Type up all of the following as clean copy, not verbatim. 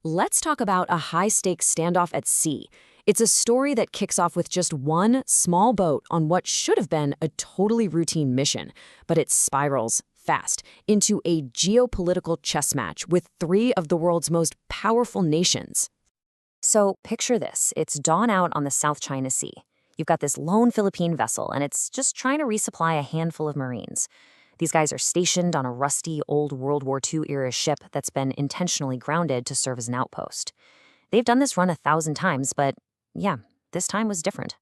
Let's talk about a high-stakes standoff at sea. It's a story that kicks off with just one small boat on what should have been a totally routine mission, but it spirals fast into a geopolitical chess match with three of the world's most powerful nations. So picture this. It's dawn out on the South China Sea. You've got this lone Philippine vessel, and it's just trying to resupply a handful of Marines. These guys are stationed on a rusty, old World War II-era ship that's been intentionally grounded to serve as an outpost. They've done this run 1,000 times, but yeah, this time was different.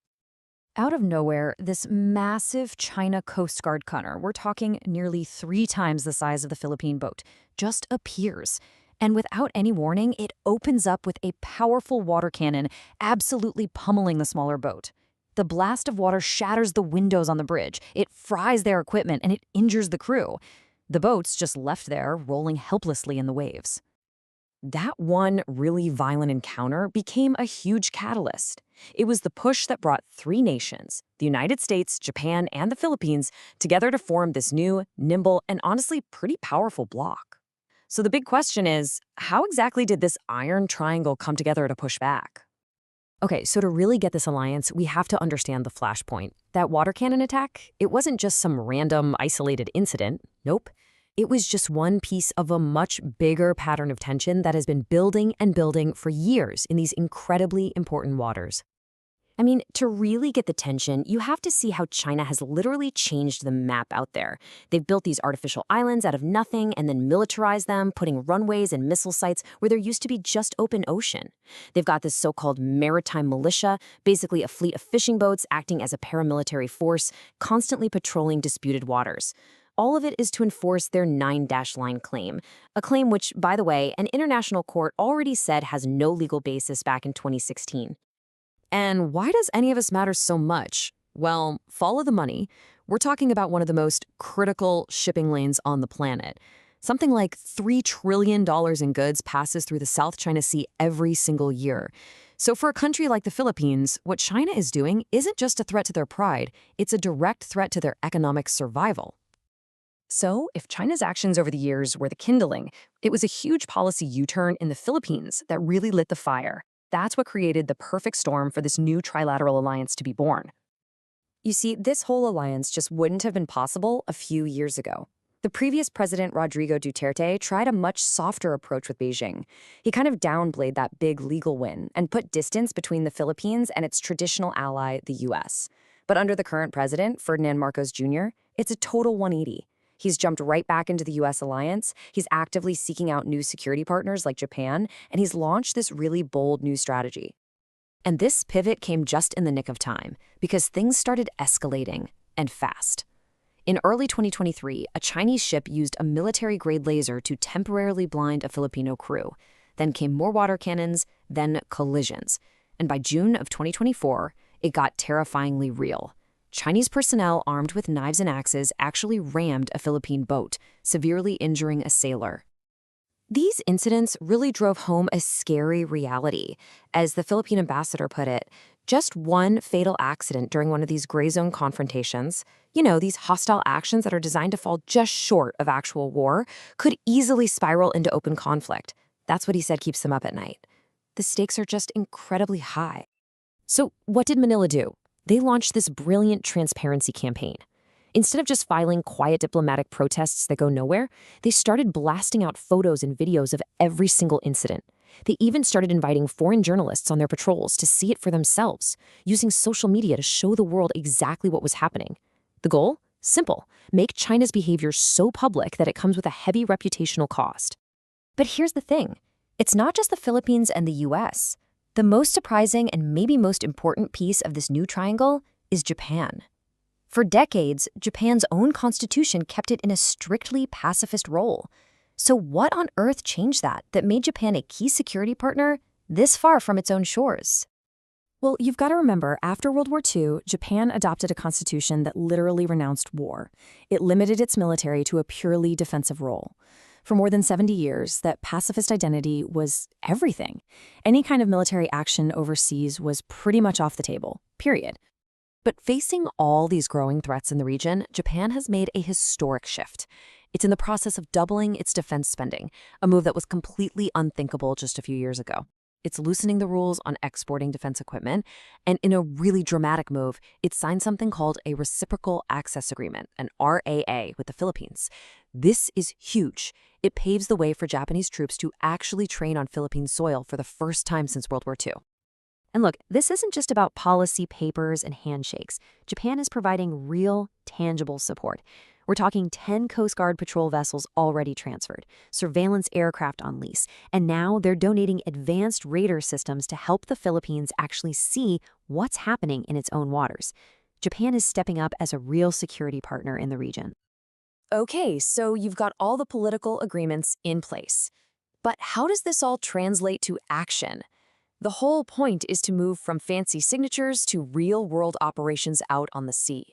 Out of nowhere, this massive China Coast Guard cutter, we're talking nearly 3 times the size of the Philippine boat, just appears. And without any warning, it opens up with a powerful water cannon, absolutely pummeling the smaller boat. The blast of water shatters the windows on the bridge, it fries their equipment, and it injures the crew. The boat's just left there, rolling helplessly in the waves. That one really violent encounter became a huge catalyst. It was the push that brought 3 nations, the United States, Japan, and the Philippines, together to form this new, nimble, and honestly pretty powerful bloc. So the big question is, how exactly did this iron triangle come together to push back? Okay, so to really get this alliance, we have to understand the flashpoint. That water cannon attack, it wasn't just some random, isolated incident. Nope. It was just one piece of a much bigger pattern of tension that has been building and building for years in these incredibly important waters. I mean, to really get the tension, you have to see how China has literally changed the map out there. They've built these artificial islands out of nothing and then militarized them, putting runways and missile sites where there used to be just open ocean. They've got this so-called maritime militia, basically a fleet of fishing boats acting as a paramilitary force, constantly patrolling disputed waters. All of it is to enforce their 9-line claim, a claim which, by the way, an international court already said has no legal basis back in 2016. And why does any of us matter so much? Well, follow the money. We're talking about one of the most critical shipping lanes on the planet. Something like $3 trillion in goods passes through the South China Sea every single year. So for a country like the Philippines, what China is doing isn't just a threat to their pride, it's a direct threat to their economic survival. So, if China's actions over the years were the kindling, it was a huge policy U-turn in the Philippines that really lit the fire. That's what created the perfect storm for this new trilateral alliance to be born. You see, this whole alliance just wouldn't have been possible a few years ago. The previous president, Rodrigo Duterte, tried a much softer approach with Beijing. He kind of downplayed that big legal win and put distance between the Philippines and its traditional ally, the U.S. But under the current president, Ferdinand Marcos Jr., it's a total 180. He's jumped right back into the U.S. alliance, he's actively seeking out new security partners like Japan, and he's launched this really bold new strategy. And this pivot came just in the nick of time, because things started escalating, and fast. In early 2023, a Chinese ship used a military-grade laser to temporarily blind a Filipino crew. Then came more water cannons, then collisions. And by June of 2024, it got terrifyingly real. Chinese personnel armed with knives and axes actually rammed a Philippine boat, severely injuring a sailor. These incidents really drove home a scary reality. As the Philippine ambassador put it, just one fatal accident during one of these gray zone confrontations, these hostile actions that are designed to fall just short of actual war, could easily spiral into open conflict. That's what he said keeps them up at night. The stakes are just incredibly high. So what did Manila do? They launched this brilliant transparency campaign. Instead of just filing quiet diplomatic protests that go nowhere, they started blasting out photos and videos of every single incident. They even started inviting foreign journalists on their patrols to see it for themselves, using social media to show the world exactly what was happening. The goal? Simple. Make China's behavior so public that it comes with a heavy reputational cost. But here's the thing. It's not just the Philippines and the U.S. The most surprising and maybe most important piece of this new triangle is Japan. For decades, Japan's own constitution kept it in a strictly pacifist role. So what on earth changed that made Japan a key security partner this far from its own shores? Well, you've got to remember, after World War II, Japan adopted a constitution that literally renounced war. It limited its military to a purely defensive role. For more than 70 years, that pacifist identity was everything. Any kind of military action overseas was pretty much off the table, period. But facing all these growing threats in the region, Japan has made a historic shift. It's in the process of doubling its defense spending, a move that was completely unthinkable just a few years ago. It's loosening the rules on exporting defense equipment, and in a really dramatic move, it signed something called a Reciprocal Access Agreement, an RAA, with the Philippines. This is huge. It paves the way for Japanese troops to actually train on Philippine soil for the first time since World War II. And look, this isn't just about policy papers and handshakes. Japan is providing real, tangible support. We're talking 10 Coast Guard patrol vessels already transferred, surveillance aircraft on lease, and now they're donating advanced radar systems to help the Philippines actually see what's happening in its own waters. Japan is stepping up as a real security partner in the region. Okay, so you've got all the political agreements in place. But how does this all translate to action? The whole point is to move from fancy signatures to real-world operations out on the sea.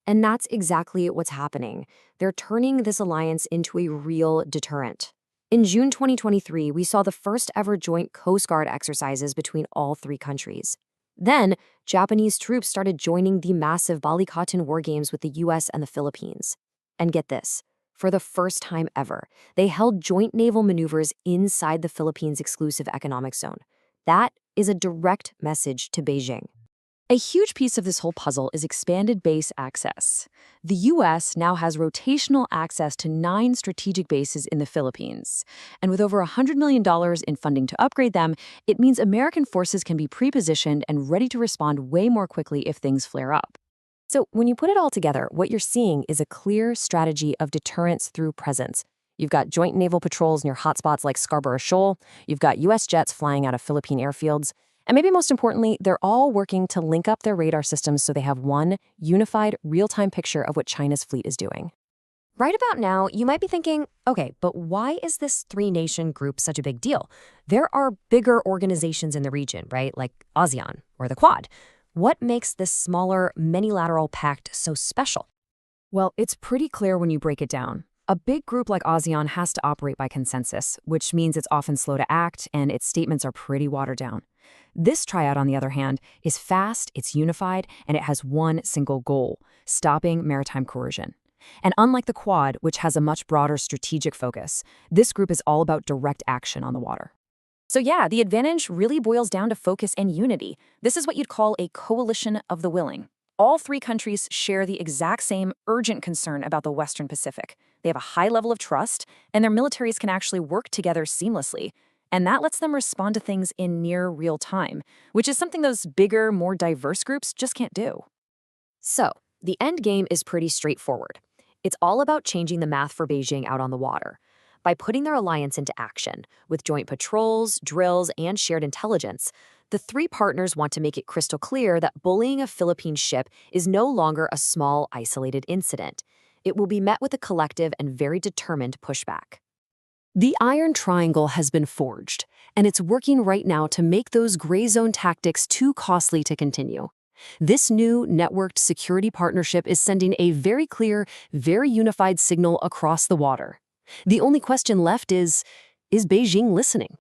And that's exactly what's happening. They're turning this alliance into a real deterrent. In June 2023, we saw the first ever joint Coast Guard exercises between all three countries. Then, Japanese troops started joining the massive Balikatan war games with the US and the Philippines. And get this, for the first time ever, they held joint naval maneuvers inside the Philippines' exclusive economic zone. That is a direct message to Beijing. A huge piece of this whole puzzle is expanded base access. The U.S. now has rotational access to 9 strategic bases in the Philippines. And with over $100 million in funding to upgrade them, it means American forces can be pre-positioned and ready to respond way more quickly if things flare up. So when you put it all together, what you're seeing is a clear strategy of deterrence through presence. You've got joint naval patrols near hotspots like Scarborough Shoal. You've got U.S. jets flying out of Philippine airfields. And maybe most importantly, they're all working to link up their radar systems so they have one unified, real-time picture of what China's fleet is doing. Right about now, you might be thinking, okay, but why is this three-nation group such a big deal? There are bigger organizations in the region, right, like ASEAN or the Quad. What makes this smaller, many-lateral pact so special? Well, it's pretty clear when you break it down. A big group like ASEAN has to operate by consensus, which means it's often slow to act and its statements are pretty watered down. This triad, on the other hand, is fast, it's unified, and it has one single goal: stopping maritime coercion. And unlike the Quad, which has a much broader strategic focus, this group is all about direct action on the water. So yeah, the advantage really boils down to focus and unity. This is what you'd call a coalition of the willing. All 3 countries share the exact same urgent concern about the Western Pacific. They have a high level of trust, and their militaries can actually work together seamlessly. And that lets them respond to things in near real time, which is something those bigger, more diverse groups just can't do. So, the end game is pretty straightforward. It's all about changing the math for Beijing out on the water. By putting their alliance into action, with joint patrols, drills, and shared intelligence, the 3 partners want to make it crystal clear that bullying a Philippine ship is no longer a small, isolated incident. It will be met with a collective and very determined pushback. The Iron Triangle has been forged, and it's working right now to make those gray zone tactics too costly to continue. This new networked security partnership is sending a very clear, very unified signal across the water. The only question left is Beijing listening?